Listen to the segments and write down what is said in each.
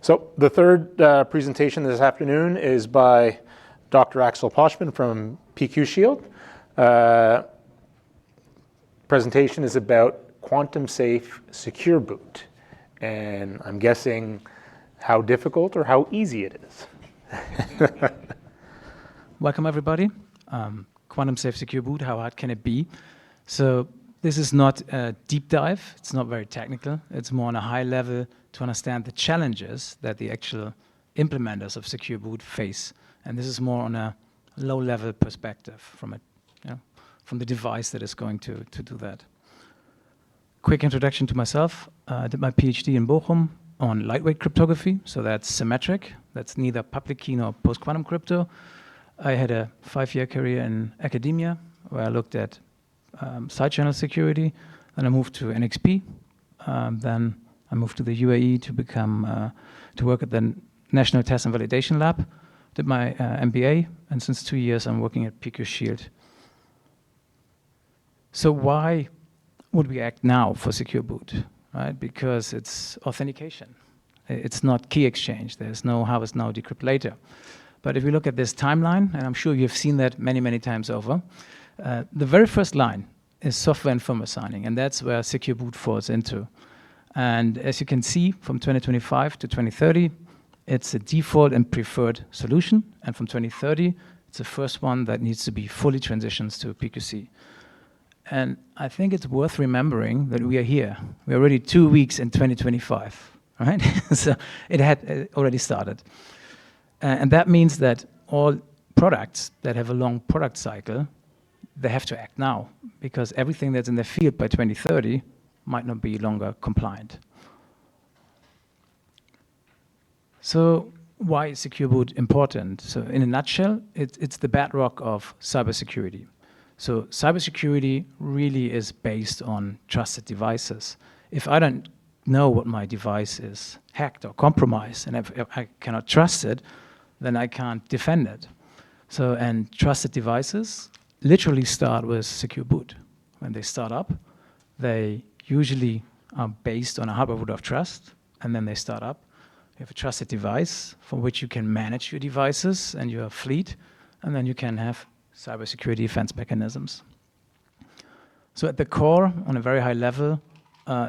So the third presentation this afternoon is by Dr. Axel Poschmann from PQ Shield. Presentation is about quantum safe secure boot. And I'm guessing how difficult or how easy it is. Welcome everybody. Quantum safe secure boot, how hard can it be? So this is not a deep dive, it's not very technical, it's more on a high level to understand the challenges that the actual implementers of secure boot face. And this is more on a low level perspective from the device that is going to do that. Quick introduction to myself. I did my PhD in Bochum on lightweight cryptography, so that's symmetric, that's neither public key nor post-quantum crypto. I had a 5-year career in academia where I looked at side channel security, then I moved to NXP, then I moved to the UAE to work at the National Test and Validation Lab, did my MBA, and since 2 years I'm working at PQ Shield. So why would we act now for secure boot, right? Because it's authentication. It's not key exchange. There's no harvest now, decrypt later. But if we look at this timeline, and I'm sure you've seen that many, many times over, the very first line is software and firmware signing, and that's where secure boot falls into. And as you can see, from 2025 to 2030, it's a default and preferred solution. And from 2030, it's the first one that needs to be fully transitioned to PQC. And I think it's worth remembering that we are here. We're already 2 weeks in 2025, right? So it had already started. And that means that all products that have a long product cycle, they have to act now, because everything that's in the field by 2030 might not be longer compliant. So why is secure boot important? So in a nutshell, it's the bedrock of cybersecurity. So cybersecurity really is based on trusted devices. If I don't know what my device is hacked or compromised, and if I cannot trust it, then I can't defend it. So, and trusted devices literally start with secure boot. When they start up, they usually are based on a hardware root of trust, and then they start up. You have a trusted device from which you can manage your devices and your fleet, and then you can have cybersecurity defense mechanisms. So at the core, on a very high level,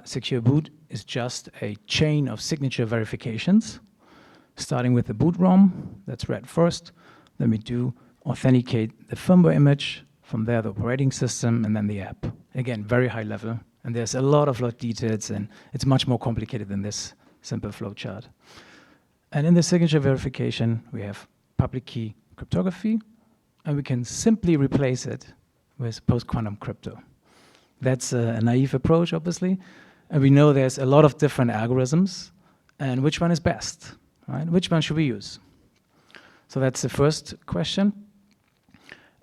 secure boot is just a chain of signature verifications, starting with the boot ROM, that's read first. Then we do authenticate the firmware image, from there the operating system, and then the app. Again, very high level, and there's a lot of details, and it's much more complicated than this simple flowchart. And in the signature verification, we have public key cryptography, and we can simply replace it with post-quantum crypto. That's a naive approach, obviously, and we know there's a lot of different algorithms, and which one is best, right? Which one should we use? So that's the first question.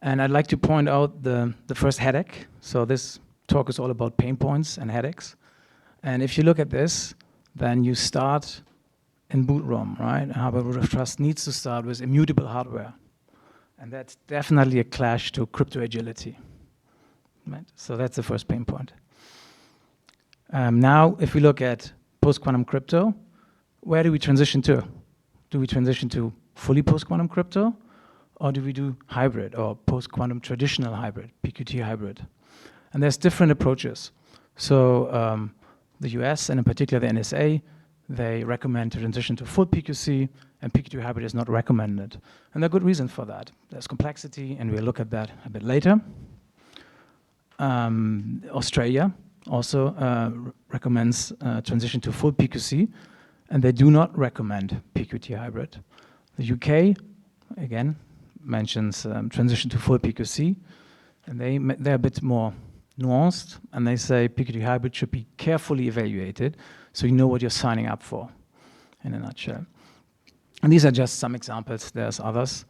And I'd like to point out the first headache. So this talk is all about pain points and headaches. And if you look at this, then you start in boot ROM, right? Hardware root of trust needs to start with immutable hardware. And that's definitely a clash to crypto agility, right? So that's the first pain point. Now, if we look at post-quantum crypto, where do we transition to? Do we transition to fully post-quantum crypto, or do we do hybrid or post-quantum traditional hybrid, PQT hybrid? And there's different approaches. So the US, and in particular the NSA, they recommend to transition to full PQC, and PQT hybrid is not recommended. And there are good reasons for that. There's complexity, and we'll look at that a bit later. Australia also recommends transition to full PQC, and they do not recommend PQT hybrid. The UK, again, mentions transition to full PQC, and they're a bit more nuanced, and they say PQT hybrid should be carefully evaluated so you know what you're signing up for, in a nutshell. And these are just some examples, there's others.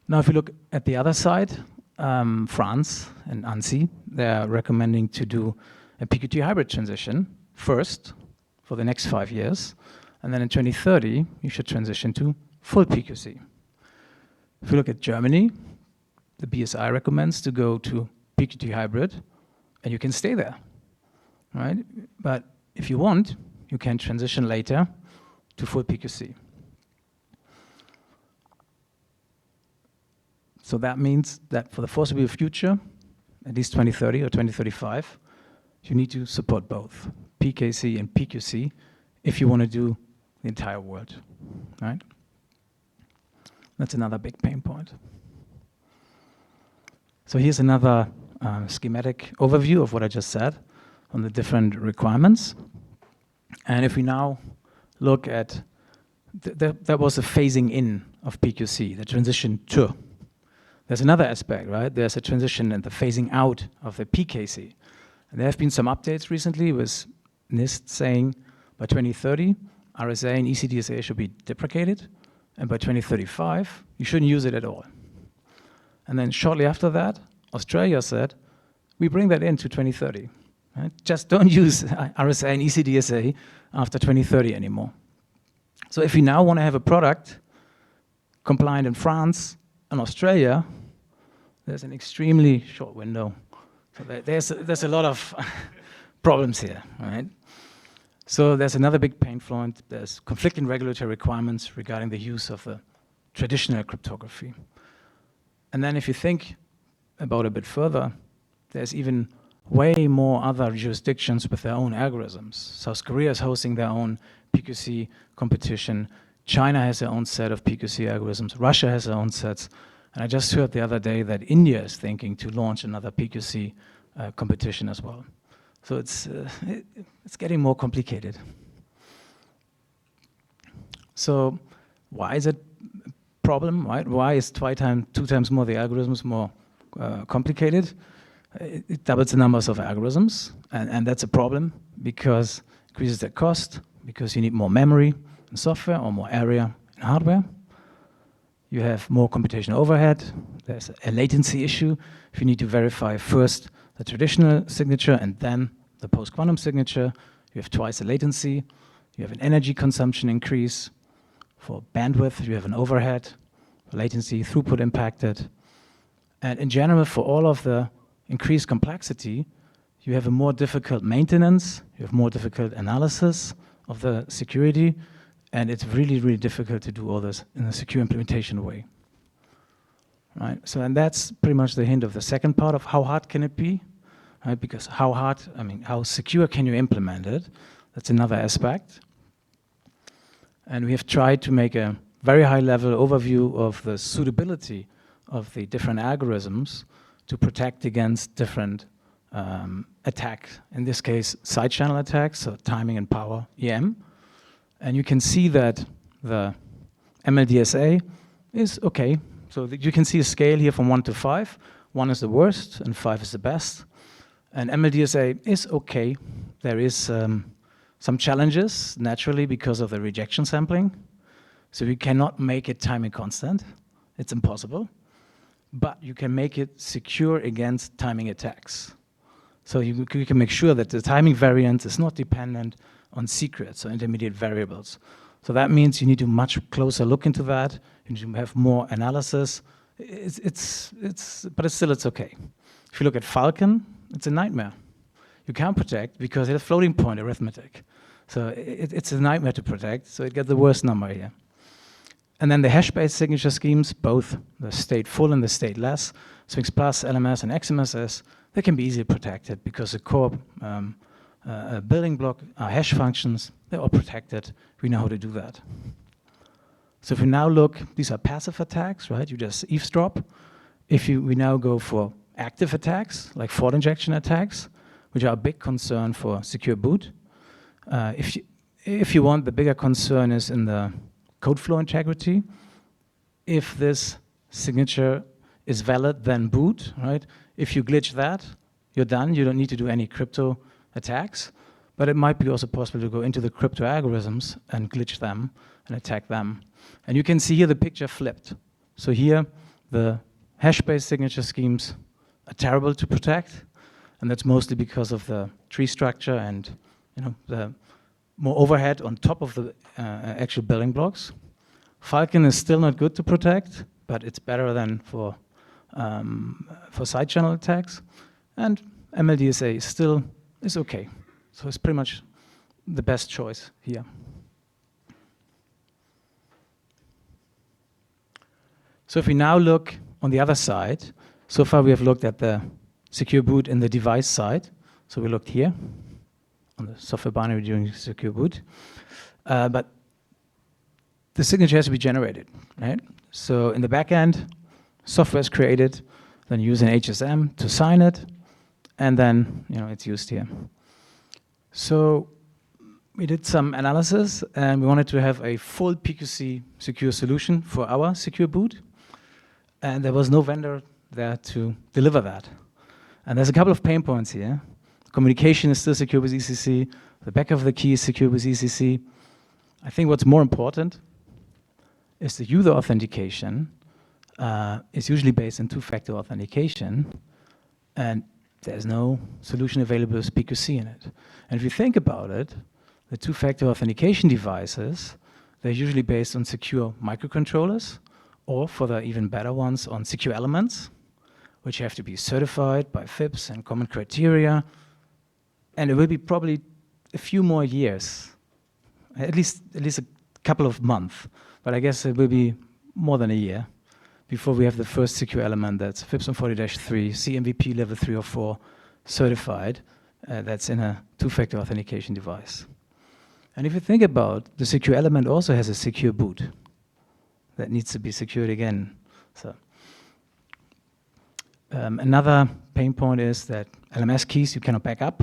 Now if you look at the other side, France and ANSI, they're recommending to do a PQT hybrid transition first for the next 5 years, and then in 2030 you should transition to full PQC. If you look at Germany, the BSI recommends to go to PQT hybrid, and you can stay there, right? But if you want, you can transition later to full PQC. So that means that for the foreseeable future, at least 2030 or 2035, you need to support both PKC and PQC if you want to do the entire world, right? That's another big pain point. So here's another schematic overview of what I just said on the different requirements. And if we now look at, that was a phasing in of PQC, the transition to. There's another aspect, right? There's a transition and the phasing out of the PKC. And there have been some updates recently with NIST saying by 2030, RSA and ECDSA should be deprecated. And by 2035, you shouldn't use it at all. And then shortly after that, Australia said, we bring that into 2030. Right? Just don't use RSA and ECDSA after 2030 anymore. So if we now want to have a product compliant in France and Australia, there's an extremely short window. So there's a lot of problems here, right? So there's another big pain point. There's conflicting regulatory requirements regarding the use of the traditional cryptography. And then if you think about it a bit further, there's even way more other jurisdictions with their own algorithms. South Korea is hosting their own PQC competition. China has their own set of PQC algorithms. Russia has their own sets. And I just heard the other day that India is thinking to launch another PQC competition as well. So it's getting more complicated. So why is it a problem, right? Why is 2 times more the algorithms more complicated? It doubles the numbers of algorithms, and that's a problem because it increases their cost, because you need more memory and software or more area and hardware. You have more computational overhead. There's a latency issue. If you need to verify first the traditional signature and then the post-quantum signature, you have twice the latency. You have an energy consumption increase. For bandwidth, you have an overhead, latency, throughput impacted. And in general, for all of the increased complexity, you have a more difficult maintenance, you have more difficult analysis of the security, and it's really, really difficult to do all this in a secure implementation way. Right? So, and that's pretty much the hint of the second part of how hard can it be, right? Because how secure can you implement it? That's another aspect. And we have tried to make a very high-level overview of the suitability of the different algorithms to protect against different attacks. In this case, side channel attacks, so timing and power, EM. And you can see that the MLDSA is okay. So you can see a scale here from 1 to 5. 1 is the worst and 5 is the best. And MLDSA is okay. There is some challenges, naturally, because of the rejection sampling. So you cannot make it timing constant. It's impossible. But you can make it secure against timing attacks. So you can make sure that the timing variance is not dependent on secrets or intermediate variables. So that means you need to much closer look into that. You need to have more analysis. But still it's okay. If you look at Falcon, it's a nightmare. You can't protect because it's a floating point arithmetic. So it's a nightmare to protect. So it gets the worst number here. And then the hash-based signature schemes, both the stateful and the stateless, Sphinx Plus, LMS, and XMSS, they can be easily protected because the core building block are hash functions. They're all protected. We know how to do that. So if we now look, these are passive attacks, right? You just eavesdrop. We now go for active attacks, like fault injection attacks, which are a big concern for secure boot. If you want, the bigger concern is in the code flow integrity. If this signature is valid, then boot, right? If you glitch that, you're done. You don't need to do any crypto attacks. But it might be also possible to go into the crypto algorithms and glitch them and attack them. And you can see here the picture flipped. So here, the hash-based signature schemes are terrible to protect. And that's mostly because of the tree structure and the more overhead on top of the actual building blocks. Falcon is still not good to protect, but it's better than for side channel attacks. And MLDSA still is okay. So it's pretty much the best choice here. So if we now look on the other side, so far we have looked at the secure boot in the device side. So we looked here on the software binary during secure boot. But the signature has to be generated, right? So in the back end, software is created, then you use an HSM to sign it, and then it's used here. So we did some analysis, and we wanted to have a full PQC secure solution for our secure boot, and there was no vendor there to deliver that. And there's a couple of pain points here. Communication is still secure with ECC. The back of the key is secure with ECC. I think what's more important is the user authentication is usually based on two-factor authentication, and there's no solution available with PQC in it. And if you think about it, the two-factor authentication devices, they're usually based on secure microcontrollers, or for the even better ones, on secure elements, which have to be certified by FIPS and common criteria. And it will be probably a few more years, at least a couple of months, but I guess it will be more than a year before we have the first secure element that's FIPS 140-3, CMVP level 3 or 4 certified, that's in a two-factor authentication device. And if you think about, the secure element also has a secure boot that needs to be secured again. So another pain point is that LMS keys you cannot back up,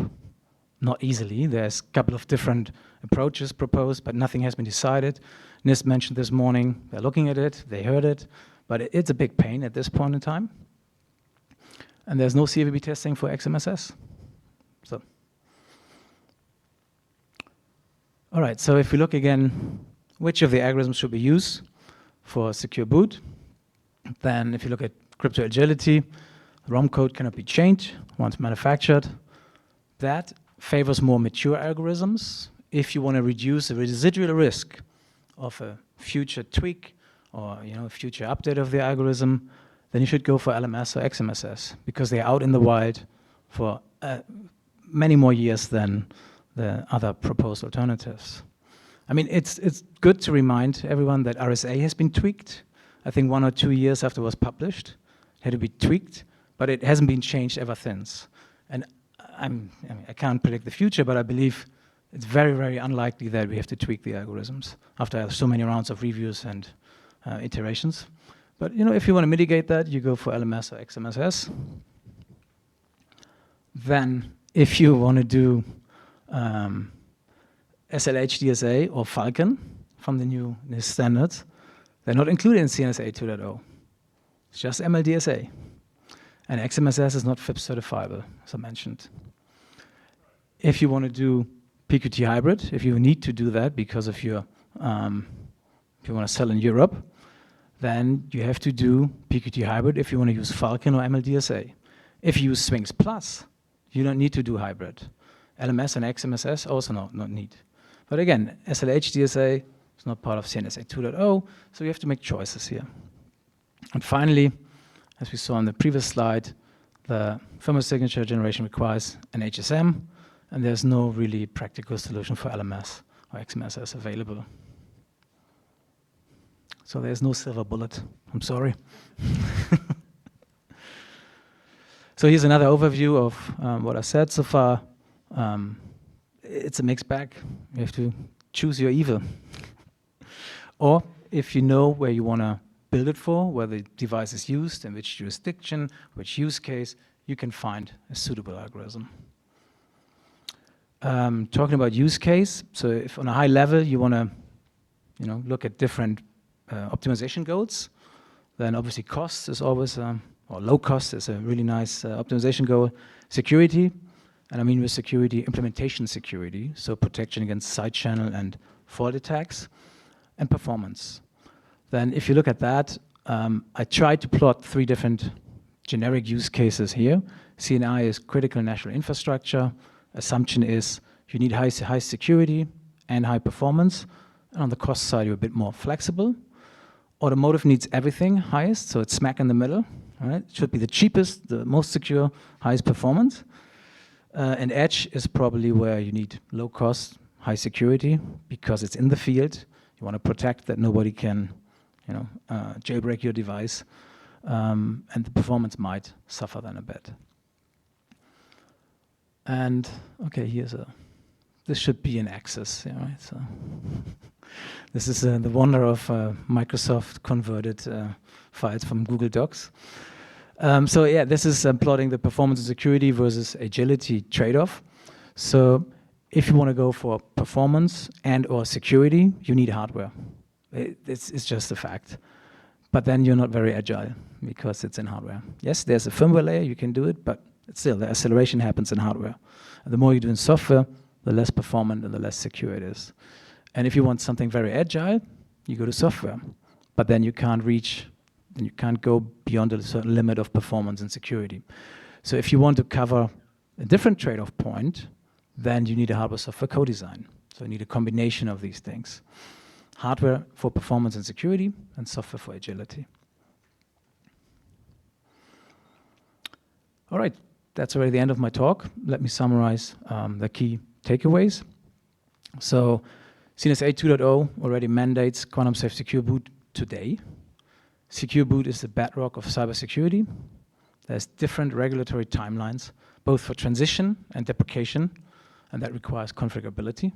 not easily. There's a couple of different approaches proposed, but nothing has been decided. NIST mentioned this morning, they're looking at it, they heard it, but it's a big pain at this point in time. And there's no CVB testing for XMSS. So, all right, so if we look again, which of the algorithms should we use for secure boot? Then if you look at crypto agility, the ROM code cannot be changed once manufactured. That favors more mature algorithms. If you want to reduce the residual risk of a future tweak or a future update of the algorithm, then you should go for LMS or XMSS because they're out in the wild for many more years than the other proposed alternatives. I mean, it's good to remind everyone that RSA has been tweaked. I think 1 or 2 years after it was published, it had to be tweaked, but it hasn't been changed ever since. And I can't predict the future, but I believe it's very, very unlikely that we have to tweak the algorithms after so many rounds of reviews and iterations. But if you want to mitigate that, you go for LMS or XMSS. Then, if you want to do SLH DSA or Falcon from the new NIST standards, they're not included in CNSA 2.0. It's just MLDSA. And XMSS is not FIPS certifiable, as I mentioned. If you want to do PQT hybrid, if you need to do that because of your, if you want to sell in Europe, then you have to do PQT hybrid if you want to use Falcon or MLDSA. If you use Sphinx Plus, you don't need to do hybrid. LMS and XMSS also not need. But again, SLH DSA is not part of CNSA 2.0, so you have to make choices here. And finally, as we saw on the previous slide, the firmware signature generation requires an HSM, and there's no really practical solution for LMS or XMSS available. So there's no silver bullet. I'm sorry. So here's another overview of what I said so far. It's a mixed bag. You have to choose your evil. Or if you know where you want to build it for, where the device is used, in which jurisdiction, which use case, you can find a suitable algorithm. Talking about use case, so if on a high level you want to look at different optimization goals, then obviously cost is always, or low cost is a really nice optimization goal. Security, and I mean with security, implementation security, so protection against side channel and fault attacks, and performance. Then if you look at that, I tried to plot 3 different generic use cases here. CNI is critical national infrastructure. Assumption is you need high security and high performance. And on the cost side, you're a bit more flexible. Automotive needs everything highest, so it's smack in the middle. Right? It should be the cheapest, the most secure, highest performance. And edge is probably where you need low cost, high security, because it's in the field. You want to protect that nobody can jailbreak your device. and the performance might suffer then a bit. And okay, this should be an axis, yeah, right? So this is the wonder of Microsoft converted files from Google Docs. So yeah, this is plotting the performance and security versus agility trade-off. So if you want to go for performance and or security, you need hardware. It's just a fact. But then you're not very agile because it's in hardware. Yes, there's a firmware layer, you can do it, but still the acceleration happens in hardware. And the more you do in software, the less performant and the less secure it is. And if you want something very agile, you go to software. But then you can't go beyond a certain limit of performance and security. So if you want to cover a different trade-off point, then you need a hardware-software co-design. So you need a combination of these things. Hardware for performance and security, and software for agility. All right, that's already the end of my talk. Let me summarize the key takeaways. So CNSA 2.0 already mandates quantum-safe secure boot today. Secure boot is the bedrock of cybersecurity. There's different regulatory timelines, both for transition and deprecation, and that requires configurability.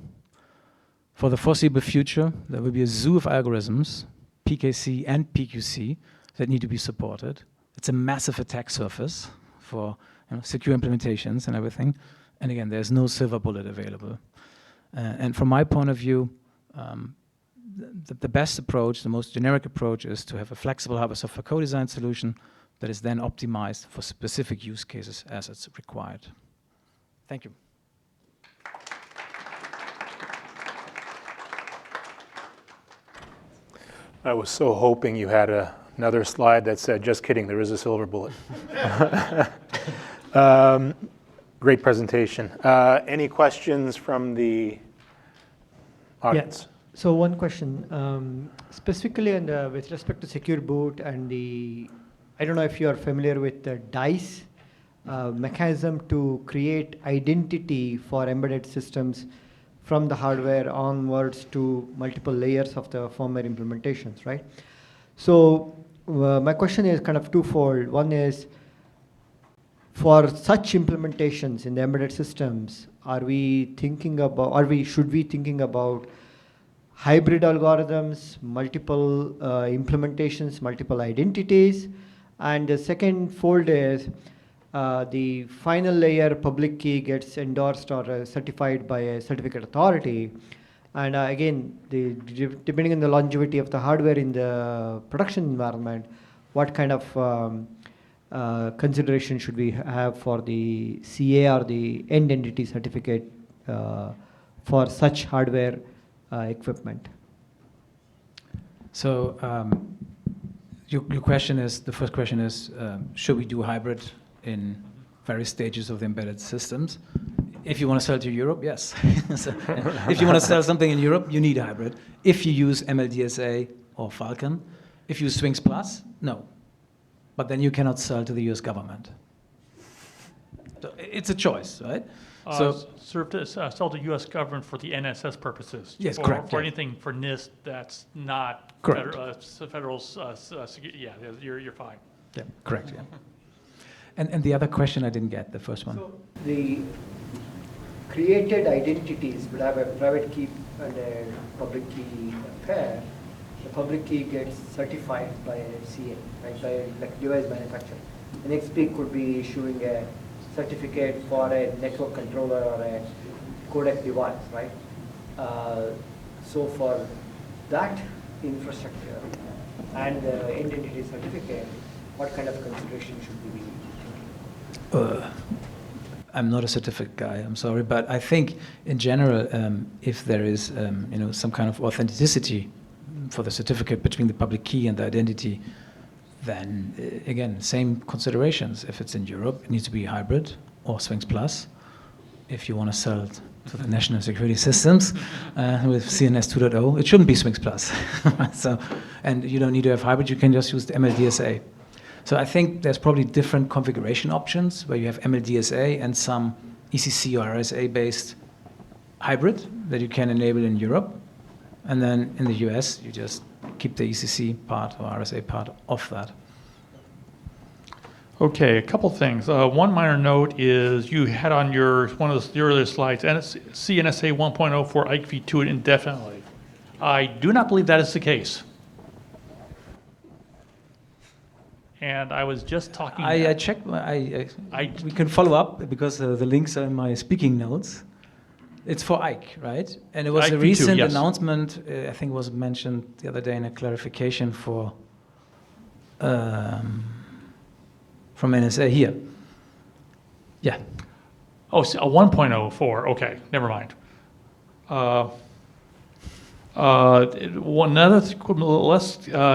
For the foreseeable future, there will be a zoo of algorithms, PKC and PQC, that need to be supported. It's a massive attack surface for secure implementations and everything. And again, there's no silver bullet available. And from my point of view, the best approach, the most generic approach, is to have a flexible hardware-software co-design solution that is then optimized for specific use cases as it's required. Thank you. I was so hoping you had another slide that said, just kidding, there is a silver bullet. Great presentation. Any questions from the audience? Yeah. So one question, specifically with respect to secure boot and I don't know if you are familiar with the DICE mechanism to create identity for embedded systems from the hardware onwards to multiple layers of the firmware implementations, right? So my question is kind of twofold. One is, for such implementations in the embedded systems, should we thinking about hybrid algorithms, multiple implementations, multiple identities? And the second fold is, the final layer public key gets endorsed or certified by a certificate authority. And again, depending on the longevity of the hardware in the production environment, what kind of consideration should we have for the CA or the end entity certificate for such hardware equipment? So your question is, the first question is, should we do hybrid in various stages of the embedded systems? If you want to sell to Europe, yes. So, if you want to sell something in Europe, you need a hybrid. If you use MLDSA or Falcon, if you use Swings Plus, no. But then you cannot sell to the US government. So it's a choice, right? Sell to U.S. government for the NSS purposes. Yes, or correct. For anything for NIST that's not correct. federal, yeah, you're fine. Yeah, correct, yeah. And the other question I didn't get, the first one. So the created identities will have a private key and a public key pair. The public key gets certified by a CA, right, by like device manufacturer. The next peak could be issuing a certificate for a network controller or a codec device, right? So for that infrastructure and the end entity certificate, what kind of consideration should we be taking? I'm not a certificate guy, I'm sorry, but I think in general, if there is some kind of authenticity for the certificate between the public key and the identity, then again, same considerations. If it's in Europe, it needs to be hybrid or Swings Plus. If you want to sell it to the national security systems with CNS 2.0, it shouldn't be Swings Plus. So, and you don't need to have hybrid, you can just use the MLDSA. So I think there's probably different configuration options where you have MLDSA and some ECC or RSA-based hybrid that you can enable in Europe. And then in the US, you just keep the ECC part or RSA part of that. Okay, a couple things. One minor note is you had on one of the earlier slides, CNSA 1.0 for Ike v2 indefinitely. I do not believe that is the case. And I was just talking. I checked. We can follow up because the links are in my speaking notes. It's for Ike, right? And it was Ike a V2, recent yes. announcement. I think it was mentioned the other day in a clarification from NSA here. Yeah. Oh, a 1.04. Okay, never mind. One other,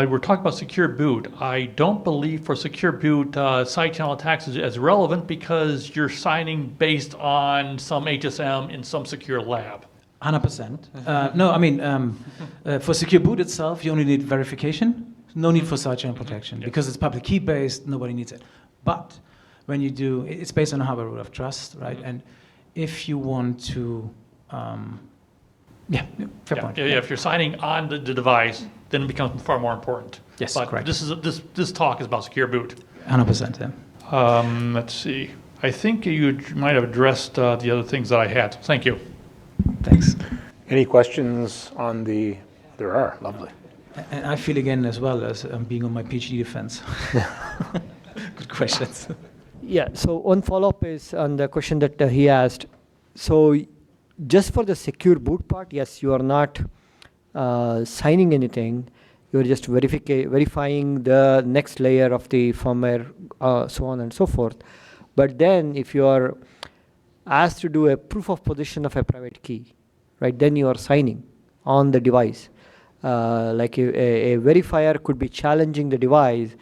we're talking about secure boot. I don't believe for secure boot side channel attacks is as relevant because you're signing based on some HSM in some secure lab. 100%. No, I mean, for secure boot itself, you only need verification. No need for side channel protection Yes. because it's public key based. Nobody needs it. But when you do, it's based on a hardware root of trust, right? And if you want to, fair point. Yeah, if you're signing on the device, then it becomes far more important. Yes, but correct. This talk is about secure boot. 100%. Yeah. Let's see. I think you might have addressed the other things that I had. Thank you. Thanks. Any questions on the, there are, lovely. And I feel again as well as being on my PhD defense. Good questions. Yeah, so one follow-up is on the question that he asked. So just for the secure boot part, yes, you are not signing anything. You're just verifying the next layer of the firmware, so on and so forth. But then if you are asked to do a proof of position of a private key, right, then you are signing on the device. Like a verifier could be challenging the device,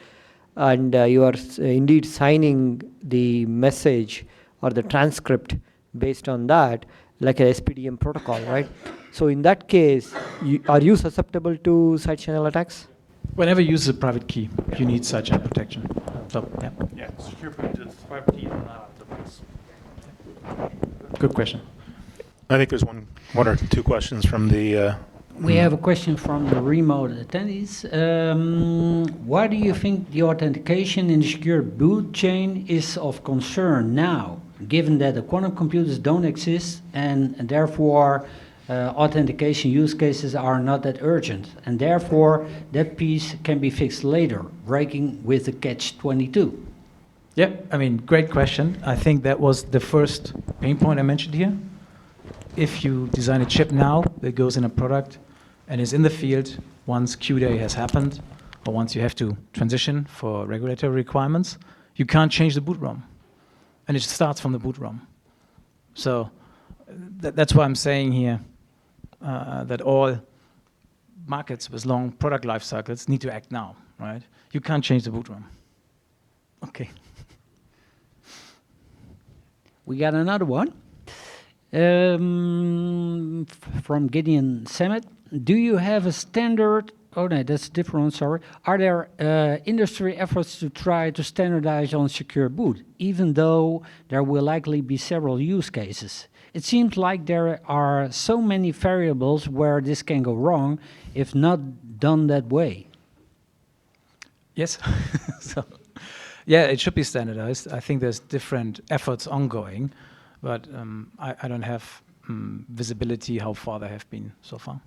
and you are indeed signing the message or the transcript based on that, like a SPDM protocol, right? So in that case, are you susceptible to side channel attacks? Whenever you use a private key, you need side channel protection. So, yeah. Yeah, secure boot is private key and not a device. Good question. I think there's one or two questions from the... We have a question from the remote attendees. Why do you think the authentication in the secure boot chain is of concern now, given that the quantum computers don't exist and therefore authentication use cases are not that urgent, and therefore that piece can be fixed later, breaking with the catch-22? Yeah, I mean, great question. I think that was the first pain point I mentioned here. If you design a chip now that goes in a product and is in the field once Q day has happened, or once you have to transition for regulatory requirements, you can't change the boot ROM. And it starts from the boot ROM. So that's why I'm saying here that all markets with long product life cycles need to act now, right? You can't change the boot ROM. Okay. We got another one. From Gideon Sammet. Do you have a standard? Oh no, that's a different one, sorry. Are there industry efforts to try to standardize on secure boot, even though there will likely be several use cases? It seems like there are so many variables where this can go wrong if not done that way. Yes. So, yeah, it should be standardized. I think there's different efforts ongoing, but I don't have visibility how far they have been so far.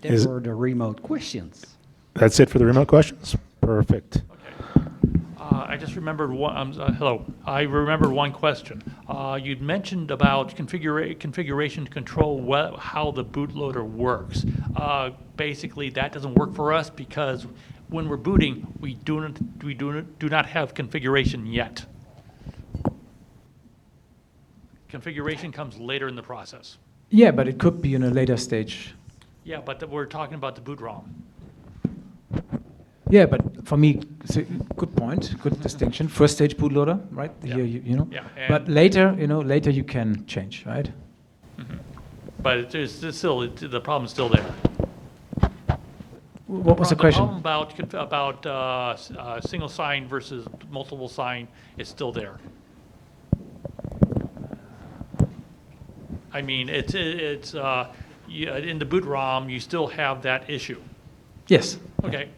There were the remote questions. That's it for the remote questions? Perfect. I just remembered one. Hello. I remembered one question. You'd mentioned about configuration to control how the bootloader works. Basically, that doesn't work for us because when we're booting, we do not have configuration yet. Configuration comes later in the process. Yeah, but it could be in a later stage. Yeah, but we're talking about the boot ROM. Yeah, but for me, it's a good point, good distinction. First stage bootloader, right? Yeah. Here, you know. Yeah, but later, later you can change, right? Mm-hmm. But it's still the problem is still there. What was the question? The problem about single sign versus multiple sign is still there. I mean, it's in the boot ROM, you still have that issue. Yes. Okay.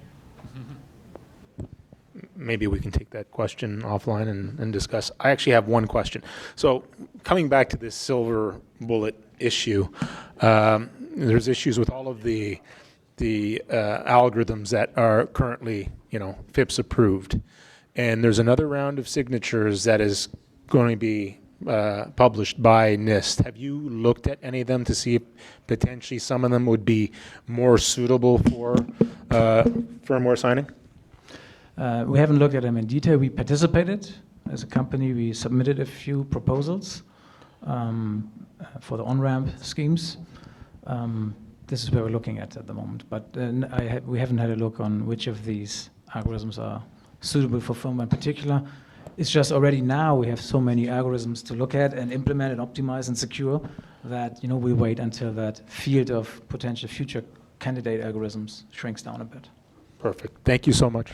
maybe we can take that question offline and discuss. I actually have one question. So coming back to this silver bullet issue, there's issues with all of the algorithms that are currently, FIPS approved. And there's another round of signatures that is going to be published by NIST. Have you looked at any of them to see if potentially some of them would be more suitable for firmware signing? We haven't looked at them in detail. We participated as a company. We submitted a few proposals for the on-ramp schemes. This is where we're looking at the moment. But we haven't had a look on which of these algorithms are suitable for firmware in particular. It's just already now we have so many algorithms to look at and implement and optimize and secure that we wait until that field of potential future candidate algorithms shrinks down a bit. Perfect. Thank you so much.